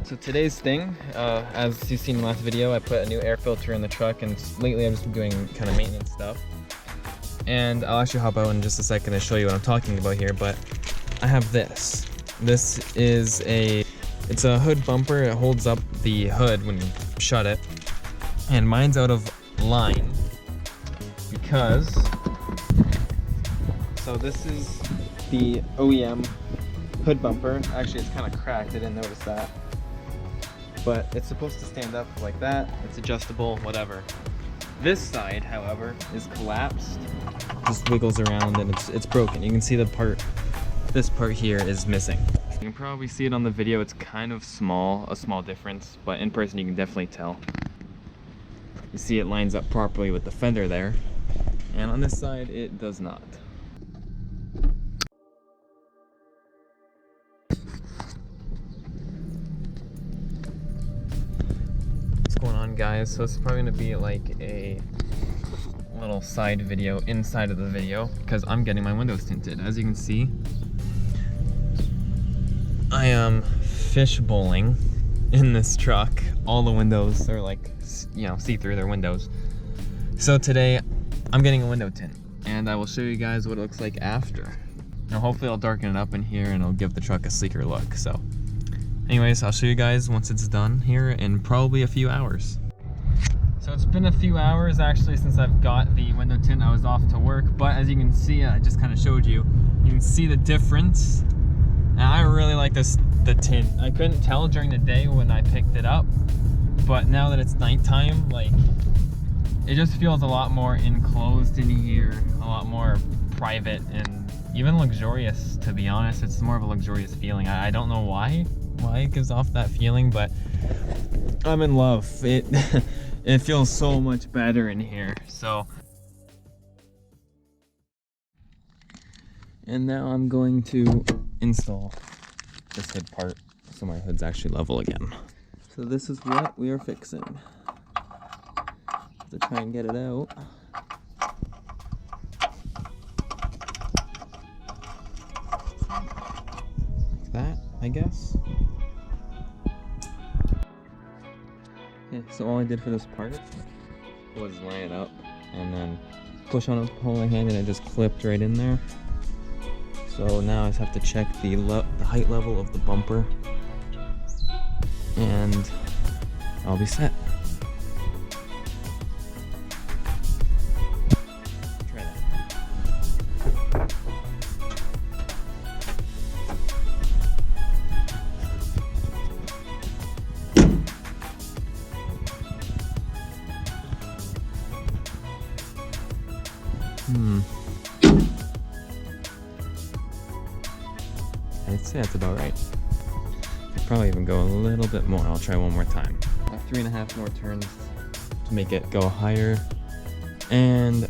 So today's thing, as you've seen in the last video, I put a new air filter in the truck, and lately I've just been doing kind of maintenance stuff. And I'll actually hop out in just a second to show you what I'm talking about here, but I have this. This is it's a hood bumper. It holds up the hood when you shut it. And mine's out of line because, so this is the OEM hood bumper. Actually, it's kind of cracked, I didn't notice that. But it's supposed to stand up like that. It's adjustable, whatever. This side, however, is collapsed. Just wiggles around and it's broken. You can see this part here is missing. You can probably see it on the video. It's kind of small, a small difference, but in person you can definitely tell. You see it lines up properly with the fender there. And on this side, it does not. What's going on, guys? So it's probably gonna be like a little side video inside of the video because I'm getting my windows tinted. As you can see, I am fish bowling in this truck. All the windows are like, you know, see through their windows. So today I'm getting a window tint and I will show you guys what it looks like after. Now hopefully I'll darken it up in here and it'll give the truck a sleeker look. So anyways, I'll show you guys once it's done here in probably a few hours. So it's been a few hours actually since I've got the window tint. I was off to work, but as you can see, I just kind of showed you, you can see the difference. And I really like the tint. I couldn't tell during the day when I picked it up, but now that it's nighttime, like, it just feels a lot more enclosed in here, a lot more private and even luxurious, to be honest. It's more of a luxurious feeling. I don't know why it gives off that feeling, but I'm in love. It feels so much better in here. So, and now I'm going to install this hood part so my hood's actually level again. So this is what we are fixing. To try and get it out. Like that, I guess. Okay, so all I did for this part was line it up and then push on a pull hand and it just clipped right in there. So now I just have to check the height level of the bumper and I'll be set. Try that. I'd say that's about right. I'll probably even go a little bit more. I'll try one more time. 3.5 more turns to make it go higher. And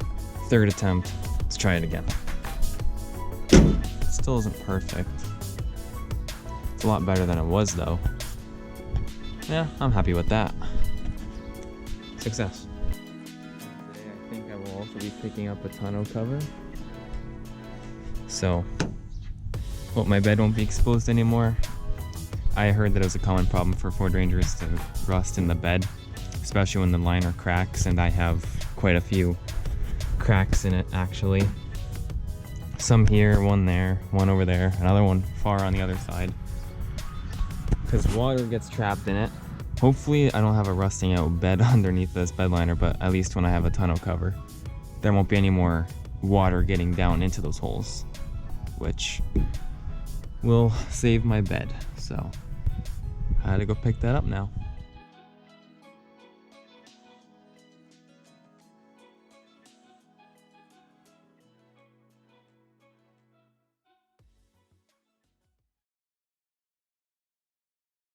third attempt, let's try it again. Still isn't perfect. It's a lot better than it was though. Yeah, I'm happy with that. Success. Today I think I will also be picking up a tonneau cover. So, well, my bed won't be exposed anymore. I heard that it was a common problem for Ford Rangers to rust in the bed, especially when the liner cracks, and I have quite a few cracks in it actually. Some here, one there, one over there, another one far on the other side. Because water gets trapped in it. Hopefully I don't have a rusting out bed underneath this bed liner, but at least when I have a tonneau cover, there won't be any more water getting down into those holes, which will save my bed. So I had to go pick that up now.